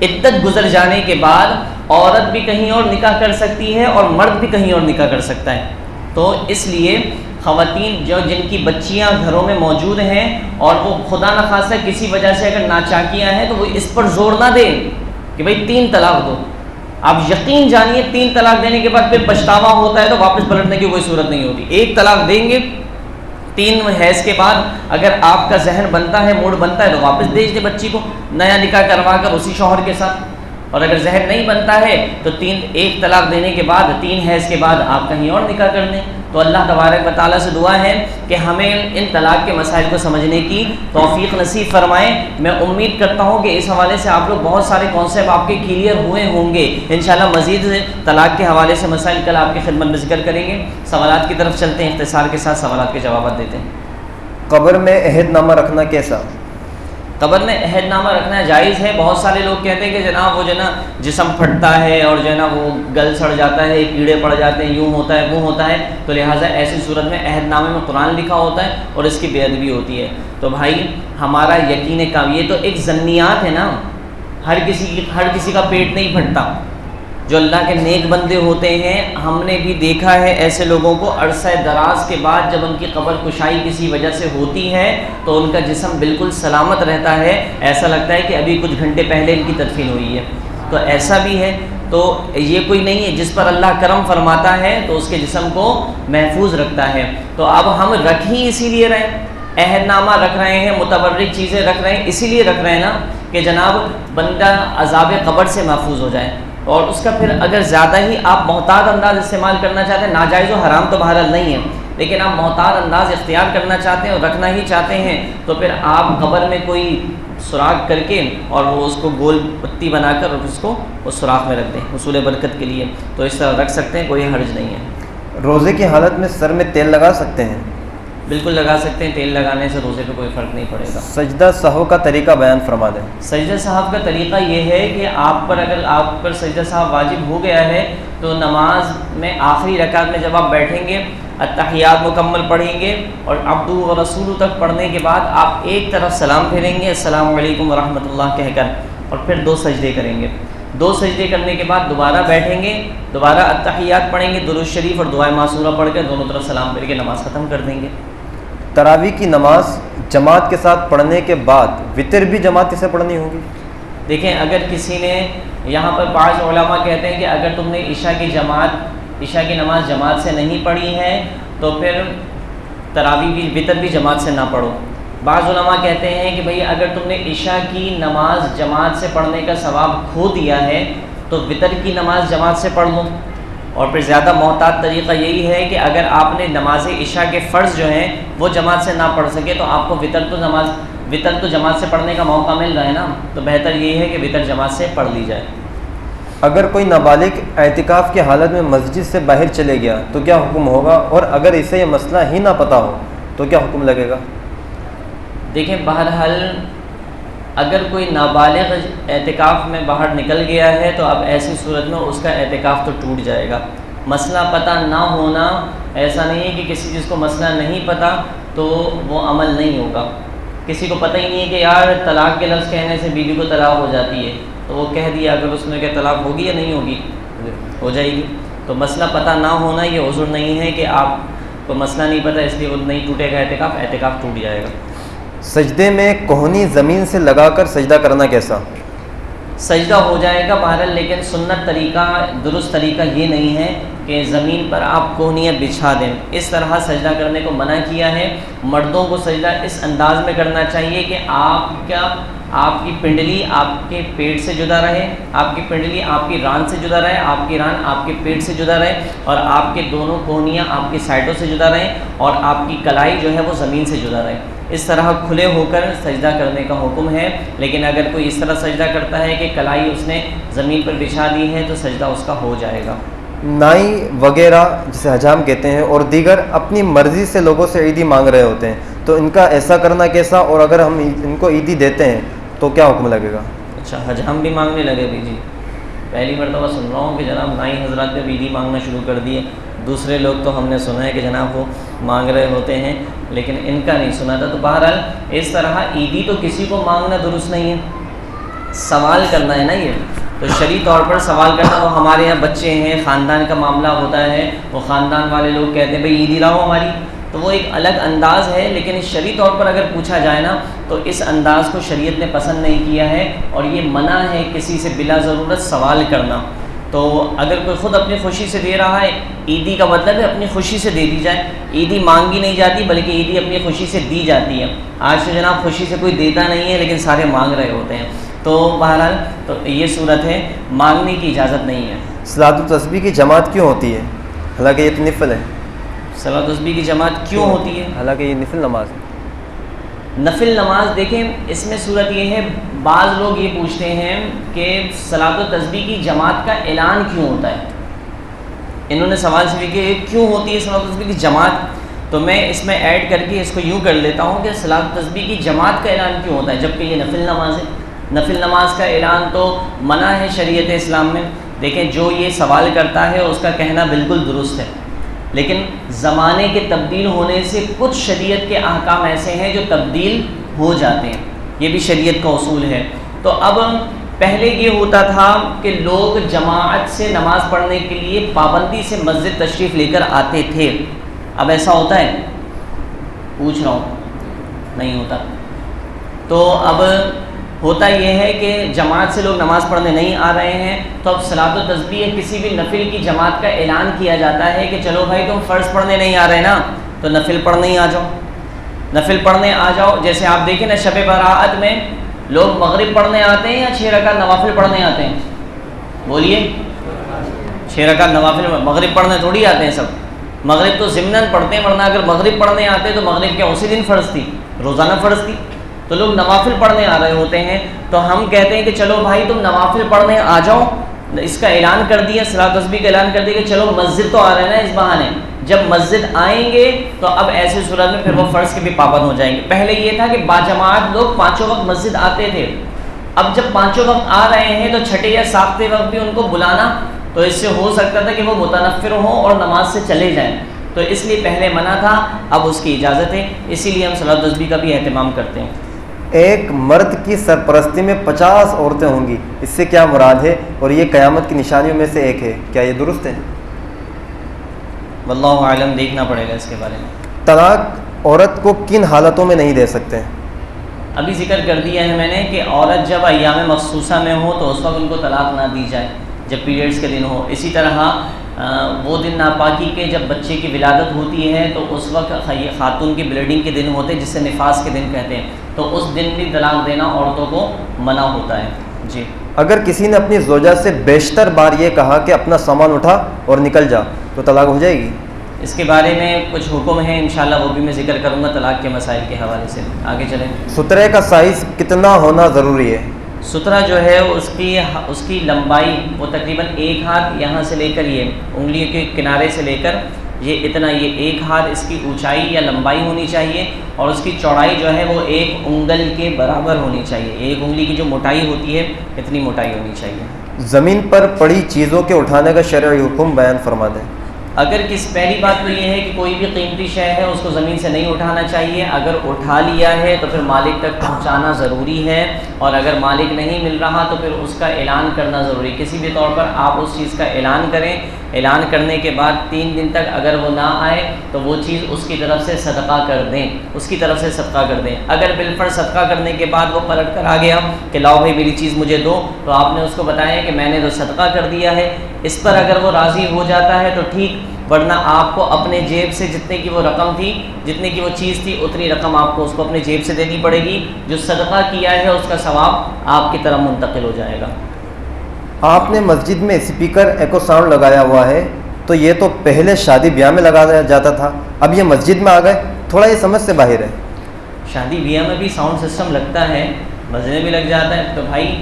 عدت گزر جانے کے بعد عورت بھی کہیں اور نکاح کر سکتی ہے اور مرد بھی کہیں اور نکاح کر سکتا ہے۔ تو اس لیے خواتین جن کی بچیاں گھروں میں موجود ہیں اور وہ خدا نخواستہ کسی وجہ سے اگر ناچاکیاں ہیں تو وہ اس پر زور نہ دیں کہ بھئی 3 طلاق دو۔ آپ یقین جانیے 3 طلاق دینے کے بعد پھر پچھتاوا ہوتا ہے تو واپس پلٹنے کی کوئی صورت نہیں ہوتی۔ 1 طلاق دیں گے، 3 حیض کے بعد اگر آپ کا ذہن بنتا ہے، موڈ بنتا ہے تو واپس بھیج دیں بچی کو، نیا نکاح کروا کر اسی شوہر کے ساتھ۔ اور اگر ذہن نہیں بنتا ہے تو 1 طلاق دینے کے بعد، 3 حیض کے بعد آپ کہیں اور نکاح کر لیں۔ تو اللہ تبارک و تعالیٰ سے دعا ہے کہ ہمیں ان طلاق کے مسائل کو سمجھنے کی توفیق نصیب فرمائیں۔ میں امید کرتا ہوں کہ اس حوالے سے آپ لوگ بہت سارے کانسیپٹ آپ کے کلیئر ہوئے ہوں گے۔ انشاءاللہ مزید طلاق کے حوالے سے مسائل کل آپ کی خدمت میں ذکر کریں گے۔ سوالات کی طرف چلتے ہیں، اختصار کے ساتھ سوالات کے جوابات دیتے ہیں۔ قبر میں عہد نامہ رکھنا کیسا؟ قبر میں عہد نامہ رکھنا جائز ہے۔ بہت سارے لوگ کہتے ہیں کہ جناب وہ جو ہے نا جسم پھٹتا ہے اور جو ہے نا وہ گل سڑ جاتا ہے، کیڑے پڑ جاتے ہیں، یوں ہوتا ہے وہ ہوتا ہے، تو لہٰذا ایسی صورت میں عہد نامے میں قرآن لکھا ہوتا ہے اور اس کی بے ادبی ہوتی ہے۔ تو بھائی ہمارا یقین کام، یہ تو ایک ظنیات ہے نا، ہر کسی کا پیٹ نہیں پھٹتا۔ جو اللہ کے نیک بندے ہوتے ہیں، ہم نے بھی دیکھا ہے ایسے لوگوں کو عرصہ دراز کے بعد جب ان کی قبر کشائی کسی وجہ سے ہوتی ہے تو ان کا جسم بالکل سلامت رہتا ہے، ایسا لگتا ہے کہ ابھی کچھ گھنٹے پہلے ان کی تدفین ہوئی ہے۔ تو ایسا بھی ہے، تو یہ کوئی نہیں ہے جس پر اللہ کرم فرماتا ہے تو اس کے جسم کو محفوظ رکھتا ہے۔ تو اب ہم رکھ ہی اسی لیے رہے ہیں، عہد نامہ رکھ رہے ہیں، متبرک چیزیں رکھ رہے ہیں، اسی لیے رکھ رہے ہیں نا کہ جناب بندہ عذاب قبر سے محفوظ ہو جائے۔ اور اس کا پھر اگر زیادہ ہی آپ محتاط انداز استعمال کرنا چاہتے ہیں، ناجائز و حرام تو بہرحال نہیں ہے، لیکن آپ محتاط انداز اختیار کرنا چاہتے ہیں اور رکھنا ہی چاہتے ہیں، تو پھر آپ قبر میں کوئی سوراخ کر کے اور وہ اس کو گول پتی بنا کر اور اس کو اس سوراخ میں رکھ دیں حصول برکت کے لیے، تو اس طرح رکھ سکتے ہیں، کوئی حرج نہیں ہے۔ روزے کی حالت میں سر میں تیل لگا سکتے ہیں؟ بالکل لگا سکتے ہیں، تیل لگانے سے روزے پہ کوئی فرق نہیں پڑے گا۔ سجدہ سہو کا طریقہ بیان فرما دیں۔ سجدہ سہو کا طریقہ یہ ہے کہ اگر آپ پر سجدہ سہو واجب ہو گیا ہے تو نماز میں آخری رکعت میں جب آپ بیٹھیں گے، اتحیات مکمل پڑھیں گے اور عبدہ و رسولہ تک پڑھنے کے بعد آپ ایک طرف سلام پھیریں گے السلام علیکم ورحمۃ اللہ کہہ کر، اور پھر 2 سجدے کریں گے۔ 2 سجدے کرنے کے بعد دوبارہ بیٹھیں گے، دوبارہ اتحیات پڑھیں گے، درود شریف اور دعائے معصورہ پڑھ کے دونوں طرف سلام پھیر کے نماز ختم کر دیں گے۔ تراویح کی نماز جماعت کے ساتھ پڑھنے کے بعد وتر بھی جماعت سے پڑھنی ہوگی؟ دیکھیں، اگر کسی نے یہاں پر بعض علماء کہتے ہیں کہ اگر تم نے عشاء کی نماز جماعت سے نہیں پڑھی ہے تو پھر تراویح بھی وتر بھی جماعت سے نہ پڑھو، بعض علماء کہتے ہیں کہ بھئی اگر تم نے عشاء کی نماز جماعت سے پڑھنے کا ثواب کھو دیا ہے تو وطر کی نماز جماعت سے پڑھ لو. اور پھر زیادہ محتاط طریقہ یہی ہے کہ اگر آپ نے نماز عشاء کے فرض جو ہیں وہ جماعت سے نہ پڑھ سکے تو آپ کو وطر تو جماعت سے پڑھنے کا موقع مل رہا ہے نا, تو بہتر یہ ہے کہ وطر جماعت سے پڑھ لی جائے. اگر کوئی نابالغ اعتکاف کی حالت میں مسجد سے باہر چلے گیا تو کیا حکم ہوگا, اور اگر اسے یہ مسئلہ ہی نہ پتہ ہو تو کیا حکم لگے گا؟ دیکھیں بہرحال اگر کوئی نابالغ اعتکاف میں باہر نکل گیا ہے تو اب ایسی صورت میں اس کا اعتکاف تو ٹوٹ جائے گا. مسئلہ پتہ نہ ہونا ایسا نہیں ہے کہ کسی چیز کو مسئلہ نہیں پتہ تو وہ عمل نہیں ہوگا. کسی کو پتہ ہی نہیں ہے کہ یار طلاق کے لفظ کہنے سے بیوی کو طلاق ہو جاتی ہے, تو وہ کہہ دیا, اگر اس میں کہ طلاق ہوگی یا نہیں ہوگی, ہو جائے گی. تو مسئلہ پتہ نہ ہونا یہ عذر نہیں ہے کہ آپ کو مسئلہ نہیں پتہ اس لیے وہ نہیں ٹوٹے گا اعتکاف ٹوٹ جائے گا. سجدے میں کوہنی زمین سے لگا کر سجدہ کرنا کیسا؟ سجدہ ہو جائے گا بہرحال, لیکن سنت طریقہ درست طریقہ یہ نہیں ہے کہ زمین پر آپ کوہنیاں بچھا دیں. اس طرح سجدہ کرنے کو منع کیا ہے. مردوں کو سجدہ اس انداز میں کرنا چاہیے کہ آپ کی پنڈلی آپ کے پیٹ سے جدا رہے, آپ کی پنڈلی آپ کی ران سے جدا رہے, آپ کی ران آپ کے پیٹ سے جدا رہے, اور آپ کے دونوں کوہنیاں آپ کی سائڈوں سے جدا رہیں, اور آپ کی کلائی جو ہے وہ زمین سے جدا رہے. اس طرح کھلے ہو کر سجدہ کرنے کا حکم ہے. لیکن اگر کوئی اس طرح سجدہ کرتا ہے کہ کلائی اس نے زمین پر بچھا دی ہے تو سجدہ اس کا ہو جائے گا. نائی وغیرہ جسے حجام کہتے ہیں اور دیگر اپنی مرضی سے لوگوں سے عیدی مانگ رہے ہوتے ہیں, تو ان کا ایسا کرنا کیسا, اور اگر ہم ان کو عیدی دیتے ہیں تو کیا حکم لگے گا؟ اچھا, حجام بھی مانگنے لگے بھی جی. پہلی مرتبہ سن رہا ہوں کہ جناب نائی حضرات نے عیدی مانگنا شروع کر دیے. دوسرے لوگ تو ہم نے سنا ہے کہ جناب وہ مانگ رہے ہوتے ہیں, لیکن ان کا نہیں سنا تھا. تو بہرحال اس طرح عیدی تو کسی کو مانگنا درست نہیں ہے, سوال کرنا ہے نا. یہ تو شرعی طور پر سوال کرنا, وہ ہمارے یہاں بچے ہیں, خاندان کا معاملہ ہوتا ہے, وہ خاندان والے لوگ کہتے ہیں بھئی عیدی لاؤ ہماری, تو وہ ایک الگ انداز ہے. لیکن شرعی طور پر اگر پوچھا جائے نا تو اس انداز کو شریعت نے پسند نہیں کیا ہے, اور یہ منع ہے کسی سے بلا ضرورت سوال کرنا. تو اگر کوئی خود اپنی خوشی سے دے رہا ہے, عیدی کا مطلب ہے اپنی خوشی سے دے دی جائے. عیدی مانگی نہیں جاتی بلکہ عیدی اپنی خوشی سے دی جاتی ہے. آج تو جناب خوشی سے کوئی دیتا نہیں ہے لیکن سارے مانگ رہے ہوتے ہیں. تو بہرحال تو یہ صورت ہے, مانگنے کی اجازت نہیں ہے. صلاۃ التسبیح کی جماعت کیوں ہوتی ہے, حالانکہ یہ تو نفل ہے؟ صلاۃ التسبیح کی جماعت کیوں ہوتی ہے؟ حالانکہ یہ نفل نماز ہے. نفل نماز دیکھیں اس میں صورت یہ ہے, بعض لوگ یہ پوچھتے ہیں کہ صلاۃ التسبیح کی جماعت کا اعلان کیوں ہوتا ہے. انہوں نے سوال سے کہ کیوں ہوتی ہے صلاۃ التسبیح کی جماعت, تو میں اس میں ایڈ کر کے اس کو یوں کر لیتا ہوں کہ صلاۃ التسبیح کی جماعت کا اعلان کیوں ہوتا ہے جبکہ یہ نفل نماز ہے. نفل نماز کا اعلان تو منع ہے شریعت اسلام میں. دیکھیں جو یہ سوال کرتا ہے اس کا کہنا بالکل درست ہے, لیکن زمانے کے تبدیل ہونے سے کچھ شریعت کے احکام ایسے ہیں جو تبدیل ہو جاتے ہیں, یہ بھی شریعت کا اصول ہے. تو اب پہلے یہ ہوتا تھا کہ لوگ جماعت سے نماز پڑھنے کے لیے پابندی سے مسجد تشریف لے کر آتے تھے. اب ایسا ہوتا ہے؟ پوچھ رہا ہوں, نہیں ہوتا. تو اب ہوتا یہ ہے کہ جماعت سے لوگ نماز پڑھنے نہیں آ رہے ہیں, تو اب صلاۃ التسبیح کسی بھی نفل کی جماعت کا اعلان کیا جاتا ہے کہ چلو بھائی تم فرض پڑھنے نہیں آ رہے نا, تو نفل پڑھنے ہی آ جاؤ, نفل پڑھنے آ جاؤ. جیسے آپ دیکھیں نا شب برأت میں لوگ مغرب پڑھنے آتے ہیں یا 6 رکعت نوافل پڑھنے آتے ہیں؟ بولیے. 6 رکعت نوافل, مغرب پڑھنے تھوڑی آتے ہیں سب. مغرب تو ضمناً پڑھتے ہیں, ورنہ اگر مغرب پڑھنے آتے تو مغرب کیا اسی دن فرض تھی, روزانہ فرض تھی. تو لوگ نوافل پڑھنے آ رہے ہوتے ہیں, تو ہم کہتے ہیں کہ چلو بھائی تم نوافل پڑھنے آ جاؤ. اس کا اعلان کر دیا, صلاۃ التسبیح کا اعلان کر دیا کہ چلو مسجد تو آ رہے ہیں نا اس بہانے. جب مسجد آئیں گے تو اب ایسی صورت میں پھر وہ فرض کے بھی پابند ہو جائیں گے. پہلے یہ تھا کہ باجماعت لوگ 5 وقت مسجد آتے تھے. اب جب 5 وقت آ رہے ہیں تو چھٹے یا ساتویں وقت بھی ان کو بلانا, تو اس سے ہو سکتا تھا کہ وہ متنفر ہوں اور نماز سے چلے جائیں. تو اس لیے پہلے منع تھا, اب اس کی اجازت ہے. اسی لیے ہم صلاۃ التسبیح کا بھی اہتمام کرتے ہیں. ایک مرد کی سرپرستی میں 50 عورتیں ہوں گی, اس سے کیا مراد ہے, اور یہ قیامت کی نشانیوں میں سے ایک ہے, کیا یہ درست ہے؟ واللہ عالم, دیکھنا پڑے گا اس کے بارے میں. طلاق عورت کو کن حالتوں میں نہیں دے سکتے؟ ابھی ذکر کر دیا ہے میں نے کہ عورت جب ایام مخصوصہ میں ہو تو اس وقت ان کو طلاق نہ دی جائے. جب پیریڈز کے دن ہو. اسی طرح وہ دن ناپاکی کے جب بچے کی ولادت ہوتی ہے تو اس وقت خاتون کی بلیڈنگ کے دن ہوتے ہیں جس سے نفاس کے دن کہتے ہیں, تو اس دن بھی طلاق دینا عورتوں کو منع ہوتا ہے. جی, اگر کسی نے اپنی زوجہ سے بیشتر بار یہ کہا کہ اپنا سامان اٹھا اور نکل جا تو طلاق ہو جائے گی؟ اس کے بارے میں کچھ حکم ہیں انشاءاللہ, وہ بھی میں ذکر کروں گا طلاق کے مسائل کے حوالے سے. آگے چلیں. سترے کا سائز کتنا ہونا ضروری ہے؟ سترہ جو ہے اس کی لمبائی وہ تقریباً 1 ہاتھ یہاں سے لے کر یہ انگلیوں کے کنارے سے لے کر یہ اتنا, یہ 1 ہاتھ اس کی اونچائی یا لمبائی ہونی چاہیے, اور اس کی چوڑائی جو ہے وہ 1 انگل کے برابر ہونی چاہیے. 1 انگلی کی جو موٹائی ہوتی ہے اتنی موٹائی ہونی چاہیے. زمین پر پڑی چیزوں کے اٹھانے کا شرعی حکم بیان فرما دیں. اگر پہلی بات تو یہ ہے کہ کوئی بھی قیمتی شے ہے اس کو زمین سے نہیں اٹھانا چاہیے. اگر اٹھا لیا ہے تو پھر مالک تک پہنچانا ضروری ہے, اور اگر مالک نہیں مل رہا تو پھر اس کا اعلان کرنا ضروری. کسی بھی طور پر آپ اس چیز کا اعلان کریں, اعلان کرنے کے بعد 3 دن تک اگر وہ نہ آئے تو وہ چیز اس کی طرف سے صدقہ کر دیں, اس کی طرف سے صدقہ کر دیں. اگر بالفرض صدقہ کرنے کے بعد وہ پلٹ کر آ گیا کہ لاؤ بھائی میری چیز مجھے دو, تو آپ نے اس کو بتایا کہ میں نے تو صدقہ کر دیا ہے. اس پر اگر وہ راضی ہو جاتا ہے تو ٹھیک, ورنہ آپ کو اپنے جیب سے جتنے کی وہ رقم تھی, جتنے کی وہ چیز تھی, اتنی رقم آپ کو اس کو اپنے جیب سے دینی پڑے گی. جو صدقہ کیا ہے اس کا ثواب آپ کی طرف منتقل ہو جائے گا. آپ نے مسجد میں اسپیکر ایکو ساؤنڈ لگایا ہوا ہے, تو یہ تو پہلے شادی بیاہ میں لگایا جاتا تھا, اب یہ مسجد میں آ گئے, تھوڑا یہ سمجھ سے باہر ہے. شادی بیاہ میں بھی ساؤنڈ سسٹم لگتا ہے, مسجد میں بھی لگ جاتا ہے. تو بھائی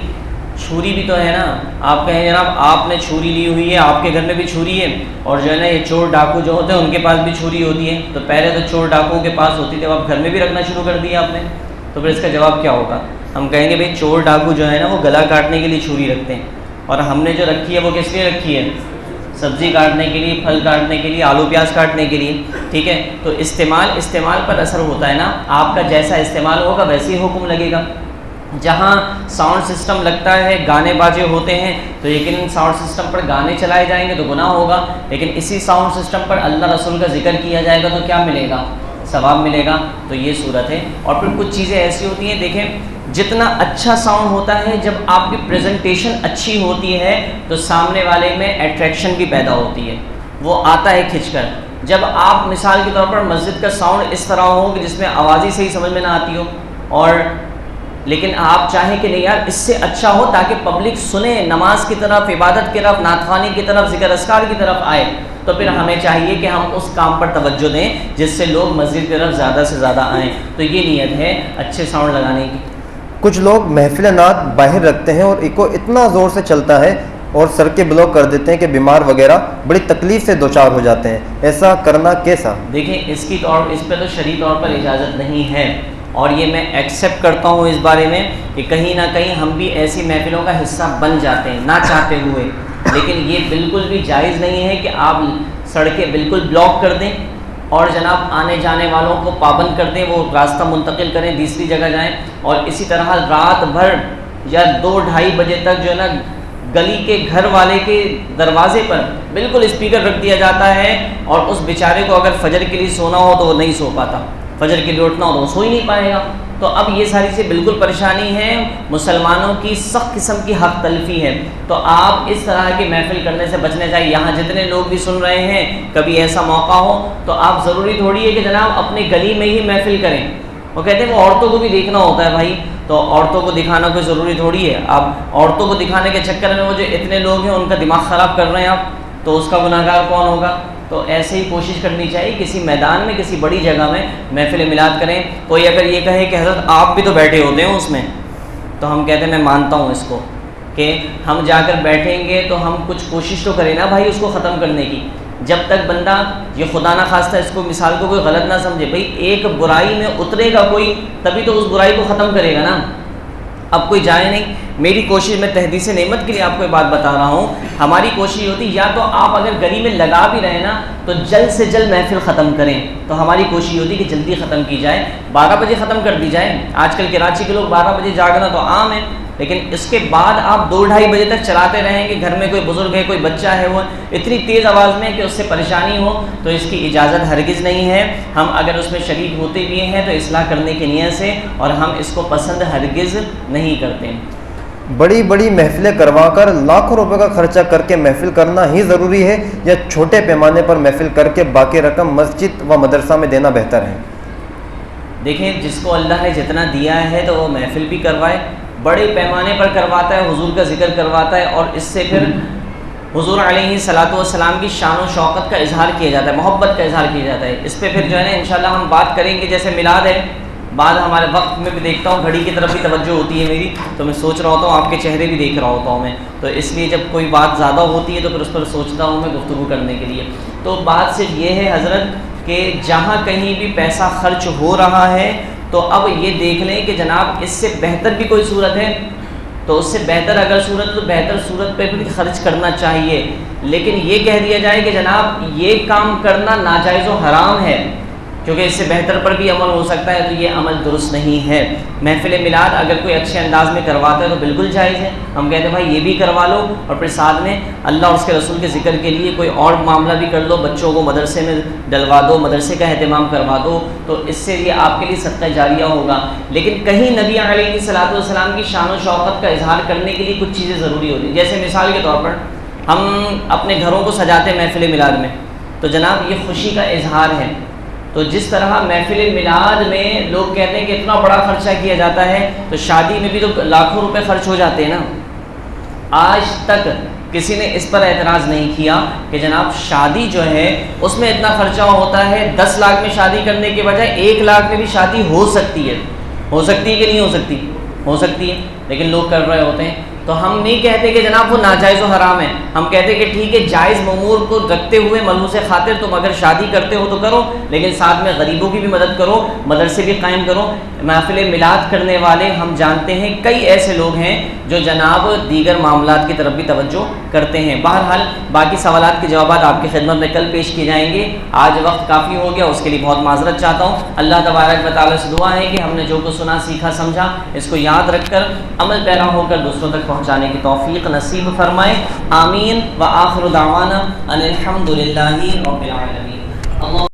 چھری بھی تو ہے نا, آپ کہیں جناب آپ نے چھری لی ہوئی ہے, آپ کے گھر میں بھی چھری ہے, اور جو ہے نا یہ چور ڈاکو جو ہوتے ہیں ان کے پاس بھی چھری ہوتی ہے. تو پہلے تو چور ڈاکوؤں کے پاس ہوتی تھی, اب آپ گھر میں بھی رکھنا شروع کر دیا آپ نے, تو پھر اس کا جواب کیا ہوگا؟ ہم کہیں گے بھائی چور ڈاکو جو ہے نا وہ گلا کاٹنے کے لیے چھری رکھتے ہیں, اور ہم نے جو رکھی ہے وہ کس لیے رکھی ہے؟ سبزی کاٹنے کے لیے, پھل کاٹنے کے لیے, آلو پیاز کاٹنے کے لیے. ٹھیک ہے, تو استعمال پر اثر ہوتا ہے نا, آپ کا جیسا استعمال ہوگا ویسے ہی حکم لگے گا. جہاں ساؤنڈ سسٹم لگتا ہے, گانے باجے ہوتے ہیں, تو یقیناً ساؤنڈ سسٹم پر گانے چلائے جائیں گے تو گناہ ہوگا, لیکن اسی ساؤنڈ سسٹم پر اللہ رسول کا ذکر کیا جائے گا تو کیا ملے گا؟ ثواب ملے گا. تو یہ صورت ہے. اور پھر کچھ چیزیں ایسی ہوتی ہیں, دیکھیں جتنا اچھا ساؤنڈ ہوتا ہے, جب آپ کی پریزنٹیشن اچھی ہوتی ہے تو سامنے والے میں اٹریکشن بھی پیدا ہوتی ہے, وہ آتا ہے کھنچ کر. جب آپ مثال کے طور پر مسجد کا ساؤنڈ اس طرح ہو کہ جس میں آواز ہی صحیح سمجھ میں نہ آتی ہو, اور لیکن آپ چاہیں کہ نہیں یار اس سے اچھا ہو تاکہ پبلک سنے, نماز کی طرف, عبادت کی طرف, نعت خوانی کی طرف, ذکر اذکار کی طرف آئے, تو پھر ہمیں چاہیے کہ ہم اس کام پر توجہ دیں جس سے لوگ مسجد کی طرف زیادہ سے زیادہ آئیں. تو یہ نیت ہے اچھے ساؤنڈ لگانے کی. کچھ لوگ محفل نعت باہر رکھتے ہیں اور ایکو اتنا زور سے چلتا ہے اور سڑکیں بلاک کر دیتے ہیں کہ بیمار وغیرہ بڑی تکلیف سے دوچار ہو جاتے ہیں, ایسا کرنا کیسا؟ دیکھیں اس پہ تو شرعی طور پر اجازت نہیں ہے, اور یہ میں ایکسیپٹ کرتا ہوں اس بارے میں کہ کہیں نہ کہیں ہم بھی ایسی محفلوں کا حصہ بن جاتے ہیں نہ چاہتے ہوئے. لیکن یہ بالکل بھی جائز نہیں ہے کہ آپ سڑکیں بالکل بلاک کر دیں اور جناب آنے جانے والوں کو پابند کر دیں, وہ راستہ منتقل کریں, دوسری جگہ جائیں. اور اسی طرح رات بھر یا 2-2:30 بجے تک جو ہے نا گلی کے گھر والے کے دروازے پر بالکل اسپیکر رکھ دیا جاتا ہے, اور اس بیچارے کو اگر فجر کے لیے سونا ہو تو وہ نہیں سو پاتا, فجر کے لیے اٹھنا ہو تو وہ سو ہی نہیں پائے گا. تو اب یہ ساری چیزیں بالکل پریشانی ہے, مسلمانوں کی سخت قسم کی حق تلفی ہے. تو آپ اس طرح کی محفل کرنے سے بچنے چاہیے. یہاں جتنے لوگ بھی سن رہے ہیں, کبھی ایسا موقع ہو تو آپ ضروری تھوڑی ہے کہ جناب اپنی گلی میں ہی محفل کریں. وہ کہتے ہیں وہ عورتوں کو بھی دیکھنا ہوتا ہے بھائی, تو عورتوں کو دکھانا کوئی ضروری تھوڑی ہے. آپ عورتوں کو دکھانے کے چکر میں وہ جو اتنے لوگ ہیں ان کا دماغ خراب کر رہے ہیں آپ, تو اس کا گناہ گار کون ہوگا؟ تو ایسے ہی کوشش کرنی چاہیے کسی میدان میں, کسی بڑی جگہ میں محفل میلاد کریں. کوئی اگر یہ کہے کہ حضرت آپ بھی تو بیٹھے ہوتے ہیں اس میں, تو ہم کہتے ہیں میں مانتا ہوں اس کو کہ ہم جا کر بیٹھیں گے تو ہم کچھ کوشش تو کریں نا بھائی اس کو ختم کرنے کی. جب تک بندہ یہ خدا نہ خواستہ اس کو مثال کو کوئی غلط نہ سمجھے, بھائی ایک برائی میں اترے گا کوئی تبھی تو اس برائی کو ختم کرے گا نا. اب کوئی جائے نہیں. میری کوشش, میں تحدیث نعمت کے لیے آپ کو یہ بات بتا رہا ہوں, ہماری کوشش ہوتی یا تو آپ اگر گلی میں لگا بھی رہے نا تو جلد سے جلد محفل ختم کریں. تو ہماری کوشش ہوتی کہ جلدی ختم کی جائے, 12 بجے ختم کر دی جائے. آج کل کراچی کے لوگ 12 بجے جاگنا تو عام ہے, لیکن اس کے بعد آپ 2-2:30 بجے تک چلاتے رہیں گے, گھر میں کوئی بزرگ ہے, کوئی بچہ ہے, وہ اتنی تیز آواز میں کہ اس سے پریشانی ہو, تو اس کی اجازت ہرگز نہیں ہے. ہم اگر اس میں شریک ہوتے بھی ہیں تو اصلاح کرنے کی نیت سے, اور ہم اس کو پسند ہرگز نہیں کرتے. بڑی بڑی محفلیں کروا کر لاکھوں روپے کا خرچہ کر کے محفل کرنا ہی ضروری ہے یا چھوٹے پیمانے پر محفل کر کے باقی رقم مسجد و مدرسہ میں دینا بہتر ہے؟ دیکھیں جس کو اللہ نے جتنا دیا ہے تو وہ محفل بھی کروائے، بڑے پیمانے پر کرواتا ہے، حضور کا ذکر کرواتا ہے، اور اس سے پھر حضور علیہ الصلوۃ والسلام کی شان و شوقت کا اظہار کیا جاتا ہے، محبت کا اظہار کیا جاتا ہے۔ اس پہ پھر جو ہے نا انشاءاللہ ہم بات کریں گے۔ جیسے میلاد ہے، بعد ہمارے وقت میں بھی دیکھتا ہوں گھڑی کی طرف بھی توجہ ہوتی ہے میری، تو میں سوچ رہا ہوتا ہوں، آپ کے چہرے بھی دیکھ رہا ہوتا ہوں میں، تو اس لیے جب کوئی بات زیادہ ہوتی ہے تو پھر اس پر سوچتا ہوں میں گفتگو کرنے کے لیے۔ تو بات صرف یہ ہے حضرت کہ جہاں کہیں بھی پیسہ خرچ ہو رہا ہے تو اب یہ دیکھ لیں کہ جناب اس سے بہتر بھی کوئی صورت ہے، تو اس سے بہتر اگر صورت تو بہتر صورت پہ بھی خرچ کرنا چاہیے، لیکن یہ کہہ دیا جائے کہ جناب یہ کام کرنا ناجائز و حرام ہے کیونکہ اس سے بہتر پر بھی عمل ہو سکتا ہے، تو یہ عمل درست نہیں ہے۔ محفل میلاد اگر کوئی اچھے انداز میں کرواتا ہے تو بالکل جائز ہے، ہم کہتے ہیں بھائی یہ بھی کروا لو اور پھر ساتھ میں اللہ اور اس کے رسول کے ذکر کے لیے کوئی اور معاملہ بھی کر لو، بچوں کو مدرسے میں ڈلوا دو، مدرسے کا اہتمام کروا دو، تو اس سے یہ آپ کے لیے صدقہ جاریہ ہوگا۔ لیکن کہیں نبی علیہ الصلوۃ والسلام کی شان و شوقت کا اظہار کرنے کے لیے کچھ چیزیں ضروری ہوتی ہیں، جیسے مثال کے طور پر ہم اپنے گھروں کو سجاتے ہیں محفل میلاد میں، تو جناب یہ خوشی کا اظہار ہے، تو جس طرح محفل میلاد میں لوگ کہتے ہیں کہ اتنا بڑا خرچہ کیا جاتا ہے، تو شادی میں بھی تو لاکھوں روپے خرچ ہو جاتے ہیں نا۔ آج تک کسی نے اس پر اعتراض نہیں کیا کہ جناب شادی جو ہے اس میں اتنا خرچہ ہوتا ہے، 10 لاکھ میں شادی کرنے کے بجائے 1 لاکھ میں بھی شادی ہو سکتی ہے کہ نہیں ہو سکتی؟ ہو سکتی ہے، لیکن لوگ کر رہے ہوتے ہیں۔ تو ہم نہیں کہتے کہ جناب وہ ناجائز و حرام ہے، ہم کہتے کہ ٹھیک ہے جائز امور کو رکھتے ہوئے ملحوظ خاطر تم اگر شادی کرتے ہو تو کرو، لیکن ساتھ میں غریبوں کی بھی مدد کرو، مدرسے بھی قائم کرو۔ محفل میلاد کرنے والے ہم جانتے ہیں کئی ایسے لوگ ہیں جو جناب دیگر معاملات کی طرف بھی توجہ کرتے ہیں۔ بہرحال باقی سوالات کے جوابات آپ کی خدمت میں کل پیش کیے جائیں گے، آج وقت کافی ہو گیا، اس کے لیے بہت معذرت چاہتا ہوں۔ اللہ تبارک و تعالیٰ سے دعا ہے کہ ہم نے جو کچھ سنا سیکھا سمجھا اس کو یاد رکھ کر عمل پیرا ہو کر دوسروں تک پہنچانے کی توفیق نصیب فرمائے، آمین۔ وآخر دعوانا ان الحمد للہ رب العالمین۔